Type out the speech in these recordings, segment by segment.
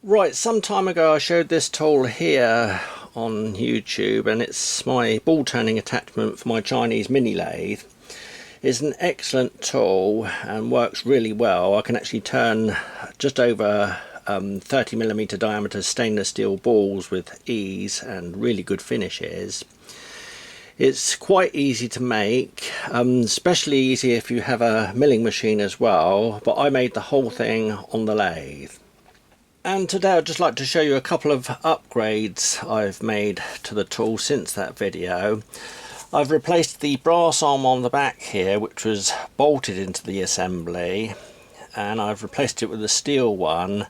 Right, some time ago I showed this tool here on YouTube, and it's my ball turning attachment for my Chinese mini lathe. It's an excellent tool and works really well. I can actually turn just over 30mm diameter stainless steel balls with ease and really good finishes. It's quite easy to make, especially easy if you have a milling machine as well, but I made the whole thing on the lathe. And today I'd just like to show you a couple of upgrades I've made to the tool since that video. I've replaced the brass arm on the back here, which was bolted into the assembly, and I've replaced it with a steel one,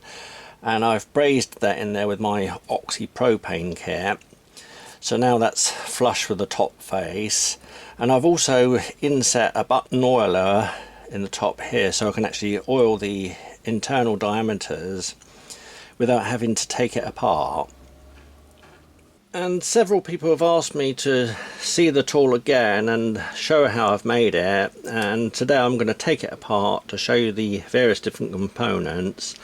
and I've brazed that in there with my oxypropane kit. So now that's flush with the top face, and I've also inset a button oiler in the top here so I can actually oil the internal diameters without having to take it apart. And several people have asked me to see the tool again and show how I've made it, and today I'm going to take it apart to show you the various different components,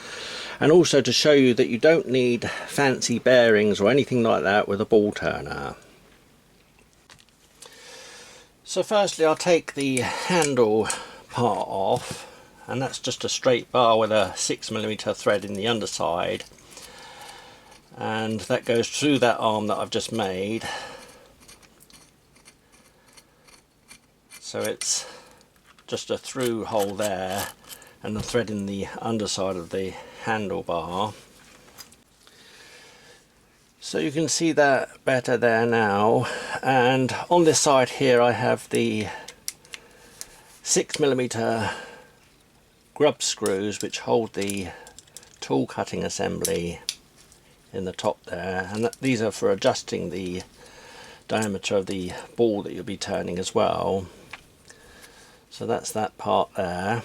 and also to show you that you don't need fancy bearings or anything like that with a ball turner. So firstly I'll take the handle part off, and that's just a straight bar with a 6mm thread in the underside, and that goes through that arm that I've just made. So it's just a through hole there and the thread in the underside of the handlebar. So you can see that better there now. And on this side here I have the 6mm grub screws which hold the tool cutting assembly in the top there, and these are for adjusting the diameter of the ball that you'll be turning as well. So that's that part there.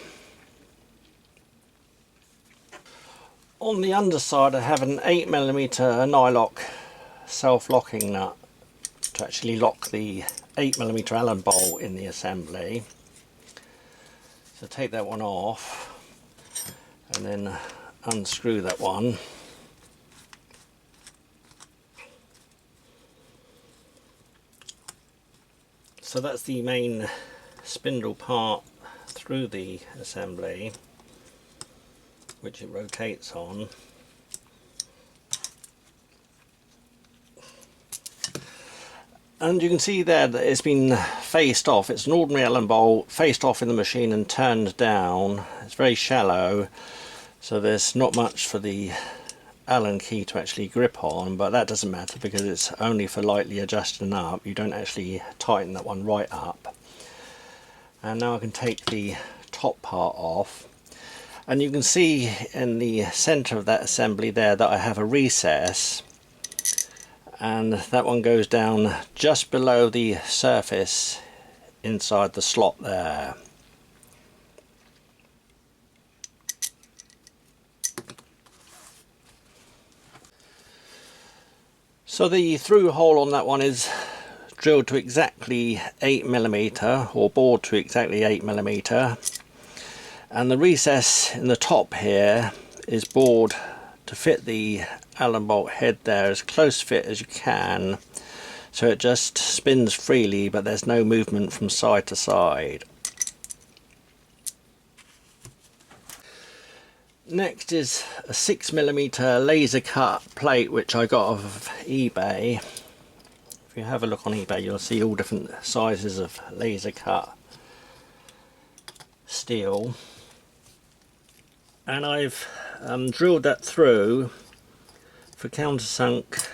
On the underside I have an 8mm nylock self-locking nut to actually lock the 8mm Allen bolt in the assembly. So take that one off and then unscrew that one. So that's the main spindle part through the assembly, which it rotates on. And you can see there that it's been faced off. It's an ordinary Allen bolt faced off in the machine and turned down. It's very shallow, so there's not much for the Allen key to actually grip on, but that doesn't matter because it's only for lightly adjusting up. You don't actually tighten that one right up. And now I can take the top part off, and you can see in the center of that assembly there that I have a recess, and that one goes down just below the surface inside the slot there. So the through hole on that one is drilled to exactly 8mm, or bored to exactly 8mm, and the recess in the top here is bored to fit the Allen bolt head there as close fit as you can, so it just spins freely but there's no movement from side to side. Next is a 6mm laser cut plate which I got off of eBay. If you have a look on eBay you'll see all different sizes of laser cut steel, and I've drilled that through for countersunk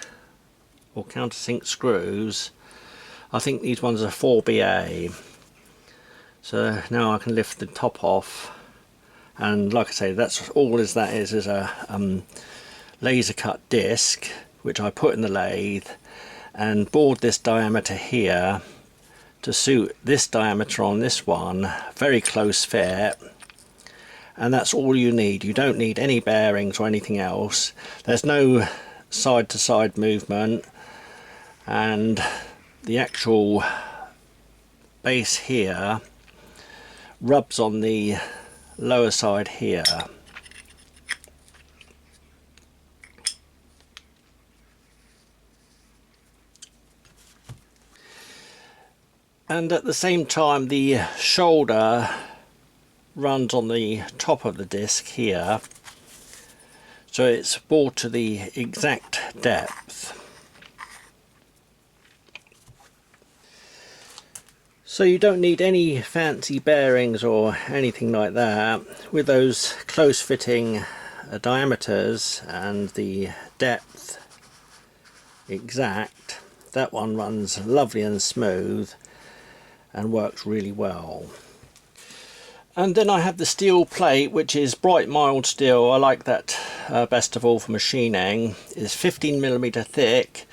or countersink screws. I think these ones are 4BA. So now I can lift the top off, and like I say, that's all is a laser cut disc which I put in the lathe and bored this diameter here to suit this diameter on this one, very close fit, and that's all you need. You don't need any bearings or anything else. There's no side to side movement, and the actual base here rubs on the lower side here. And at the same time the shoulder runs on the top of the disc here, so it's bored to the exact depth. So you don't need any fancy bearings or anything like that. With those close fitting diameters and the depth exact, that one runs lovely and smooth and works really well. And then I have the steel plate, which is bright mild steel. I like that best of all for machining. It's 15mm thick,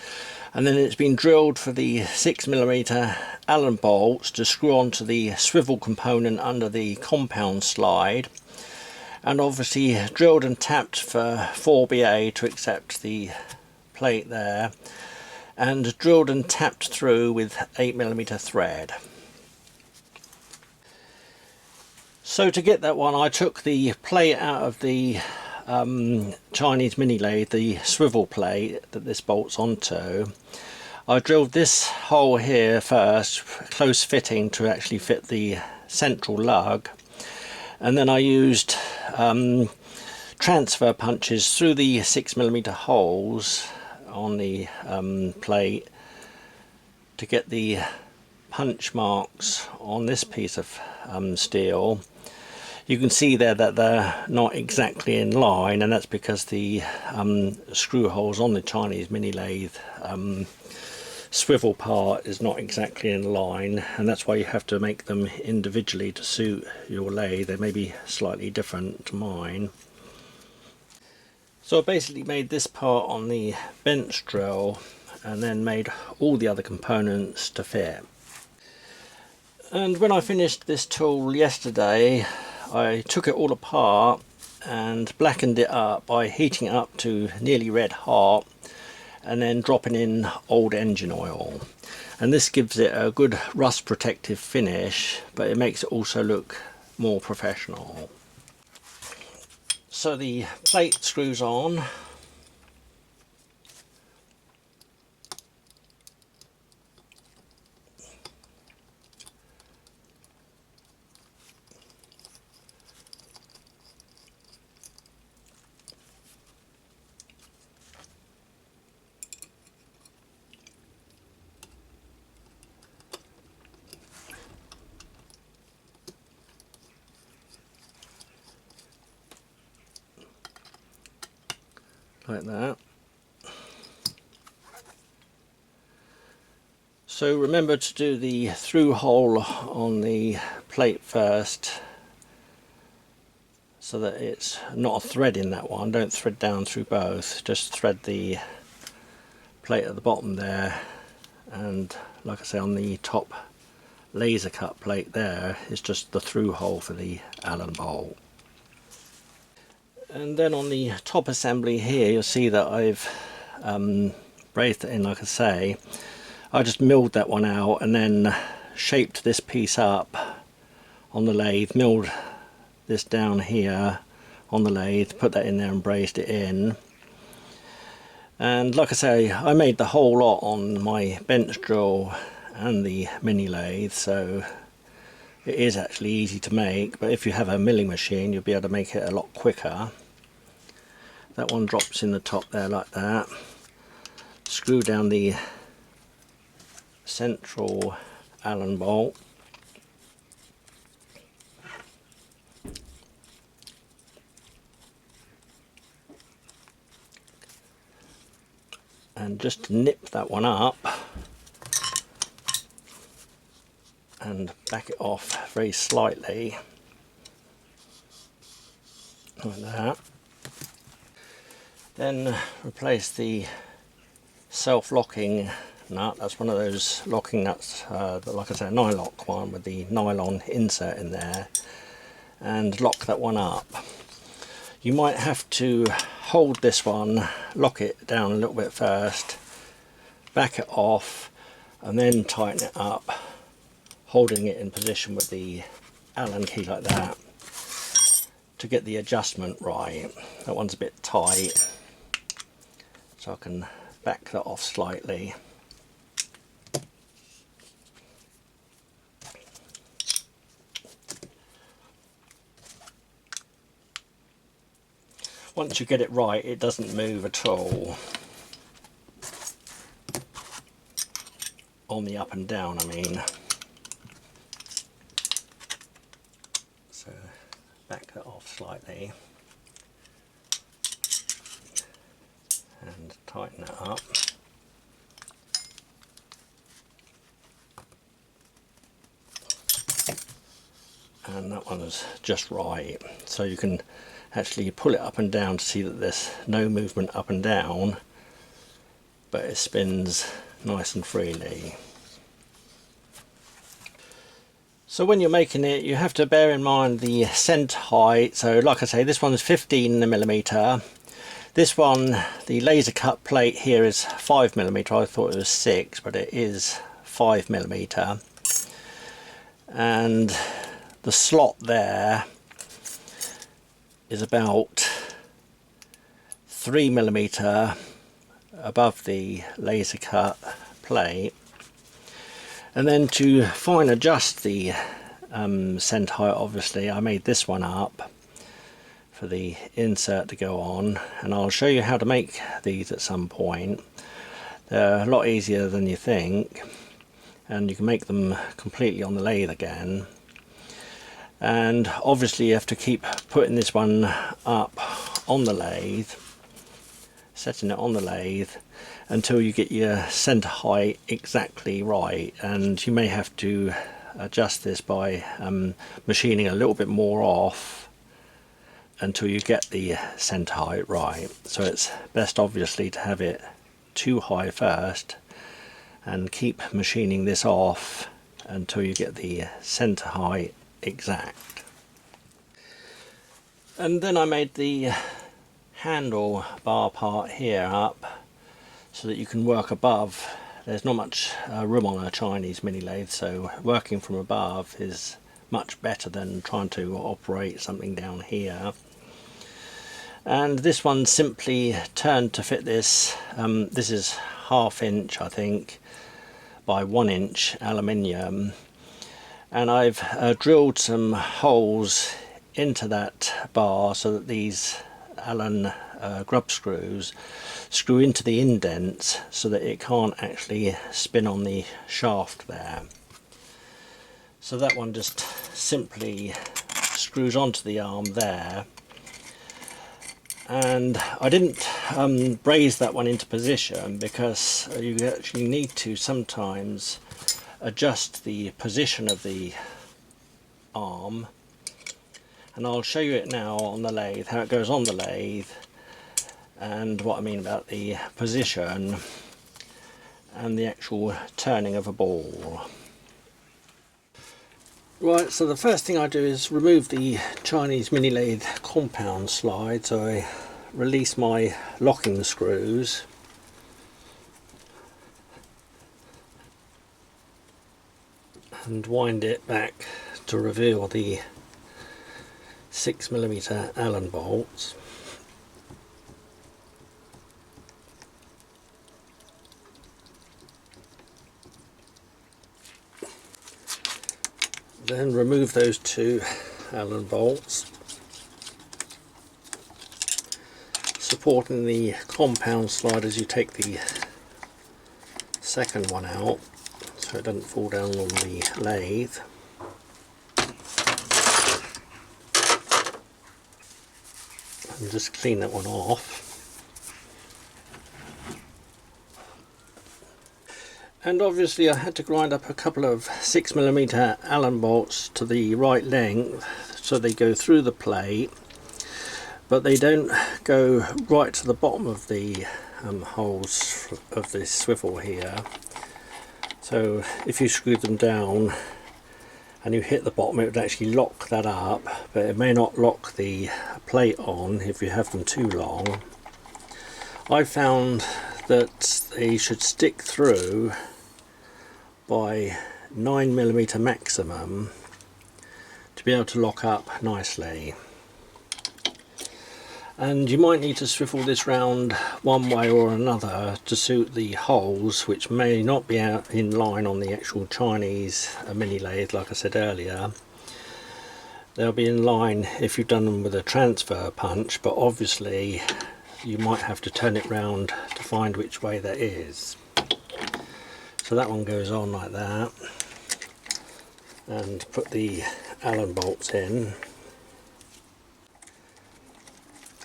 and then it's been drilled for the 6mm Allen bolts to screw onto the swivel component under the compound slide, and obviously drilled and tapped for 4BA to accept the plate there, and drilled and tapped through with 8mm thread. So to get that one, I took the plate out of the Chinese mini lathe, the swivel plate that this bolts onto. I drilled this hole here first, close fitting to actually fit the central lug, and then I used transfer punches through the 6mm holes on the plate to get the punch marks on this piece of steel. You can see there that they're not exactly in line, and that's because the screw holes on the Chinese mini lathe swivel part is not exactly in line, and that's why you have to make them individually to suit your lathe. They may be slightly different to mine. So I basically made this part on the bench drill and then made all the other components to fit. And when I finished this tool yesterday, I took it all apart and blackened it up by heating it up to nearly red hot and then dropping in old engine oil. And this gives it a good rust protective finish, but it makes it also look more professional. So the plate screws on. Like that. So remember to do the through hole on the plate first, so that it's not a thread in that one. Don't thread down through both, just thread the plate at the bottom there, and like I say, on the top laser cut plate there is just the through hole for the Allen bolt. And then on the top assembly here, you'll see that I've brazed it in, like I say. I just milled that one out and then shaped this piece up on the lathe, milled this down here on the lathe, put that in there and brazed it in. And like I say, I made the whole lot on my bench drill and the mini lathe, so it is actually easy to make, but if you have a milling machine you'll be able to make it a lot quicker. That one drops in the top there like that. Screw down the central Allen bolt. And just nip that one up and back it off very slightly, like that. Then replace the self-locking nut. That's one of those locking nuts, like I said, a nylock one with the nylon insert in there, and lock that one up. You might have to hold this one, lock it down a little bit first, back it off, and then tighten it up, holding it in position with the Allen key like that to get the adjustment right. That one's a bit tight, so I can back that off slightly. once you get it right, it doesn't move at all. On the up and down, I mean. So back that off slightly and tighten it up. And that one is just right, so you can actually pull it up and down to see that there's no movement up and down, but it spins nice and freely. So when you're making it, you have to bear in mind the center height. So like I say, this one is 15mm. This one, the laser cut plate here, is 5mm. I thought it was 6, but it is 5mm. And the slot there is about 3mm above the laser cut plate. And then to fine adjust the center height, obviously I made this one up for the insert to go on, and I'll show you how to make these at some point. They're a lot easier than you think, and you can make them completely on the lathe again. And obviously you have to keep putting this one up on the lathe, setting it on the lathe until you get your center height exactly right. And you may have to adjust this by machining a little bit more off until you get the center height right. So it's best obviously to have it too high first and keep machining this off until you get the center height exact. And then I made the handle bar part here up so that you can work above. There's not much room on a Chinese mini lathe, so working from above is much better than trying to operate something down here. And this one simply turned to fit this. This is 1/2 inch, I think, by 1 inch aluminium. And I've drilled some holes into that bar so that these Allen grub screws screw into the indents so that it can't actually spin on the shaft there. So that one just simply screws onto the arm there. And I didn't braze that one into position because you actually need to sometimes adjust the position of the arm, and I'll show you it now on the lathe, how it goes on the lathe, and what I mean about the position and the actual turning of a ball. Right, so the first thing I do is remove the Chinese mini lathe compound slide. So I release my locking screws, and wind it back to reveal the 6mm Allen bolts. Then remove those 2 Allen bolts, supporting the compound slide as you take the second one out so it doesn't fall down on the lathe. And just clean that one off. And obviously I had to grind up a couple of 6mm Allen bolts to the right length so they go through the plate, but they don't go right to the bottom of the holes of this swivel here. So if you screw them down and you hit the bottom, it would actually lock that up, but it may not lock the plate on if you have them too long. I found that they should stick through by 9mm maximum to be able to lock up nicely. And you might need to swivel this round one way or another to suit the holes, which may not be out in line on the actual Chinese mini lathe, like I said earlier. they'll be in line if you've done them with a transfer punch, but obviously you might have to turn it round to find which way that is. So that one goes on like that, and put the Allen bolts in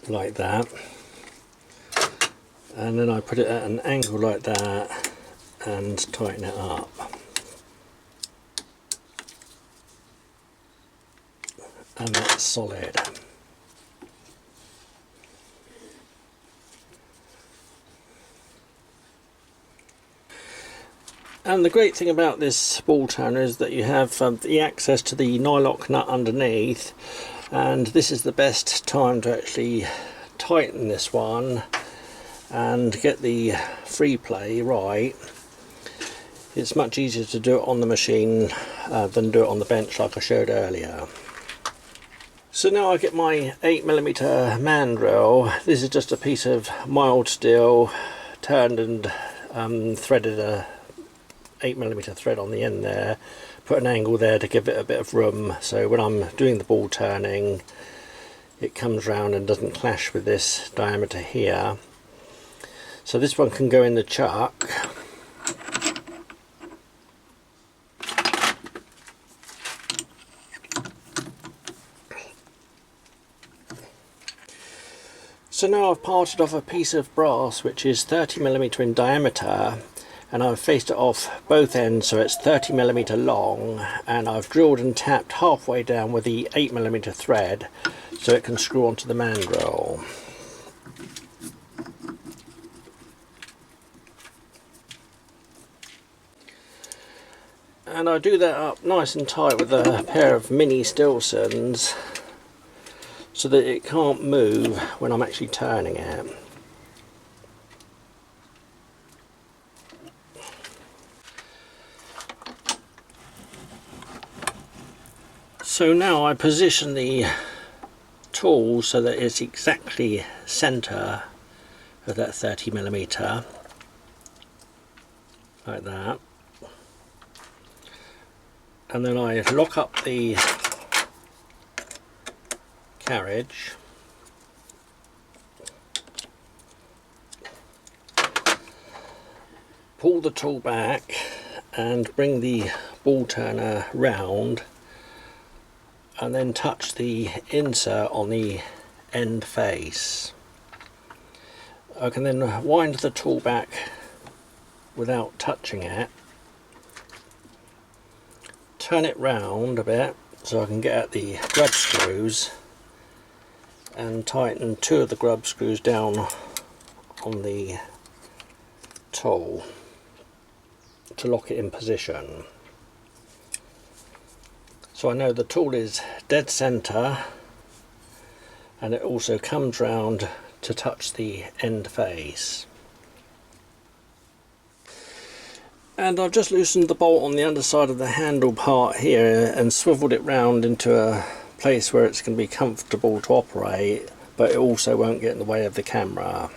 like that, and then I put it at an angle like that and tighten it up. And that's solid. And the great thing about this ball turner is that you have the access to the nylock nut underneath, and this is the best time to actually tighten this one and get the free play right. It's much easier to do it on the machine than do it on the bench like I showed earlier. So now I get my 8mm mandrel. This is just a piece of mild steel, turned and threaded a 8mm thread on the end there, put an angle there to give it a bit of room, so when I'm doing the ball turning it comes round and doesn't clash with this diameter here. So this one can go in the chuck. So now I've parted off a piece of brass which is 30mm in diameter, and I've faced it off both ends so it's 30mm long, and I've drilled and tapped halfway down with the 8mm thread so it can screw onto the mandrel. And I do that up nice and tight with a pair of mini Stilsons so that it can't move when I'm actually turning it. So now I position the tool so that it's exactly centre of that 30mm, like that, and then I lock up the carriage, pull the tool back and bring the ball turner round, and then touch the insert on the end face. I can then wind the tool back without touching it, turn it round a bit so I can get at the grub screws and tighten two of the grub screws down on the tool to lock it in position. So I know the tool is dead centre, and it also comes round to touch the end face. And I've just loosened the bolt on the underside of the handle part here and swiveled it round into a place where it's going to be comfortable to operate, but it also won't get in the way of the camera.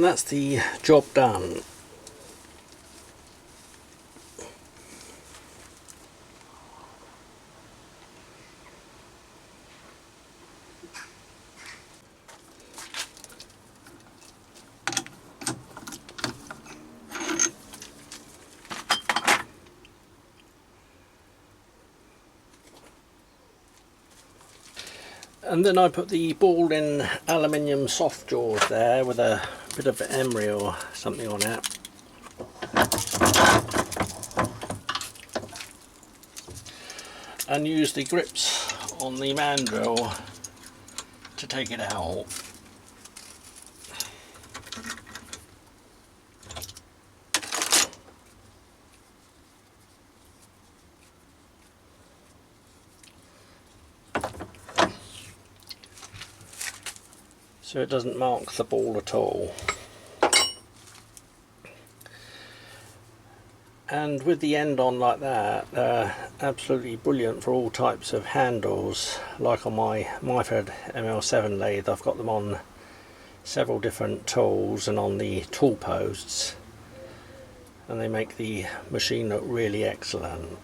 that's the job done. And then I put the ball in aluminium soft jaws there with a bit of emery or something on it. And use the grips on the mandrel to take it out. So it doesn't mark the ball at all. And with the end on like that, they're absolutely brilliant for all types of handles. Like on my Myford ML7 lathe, I've got them on several different tools and on the tool posts, and they make the machine look really excellent.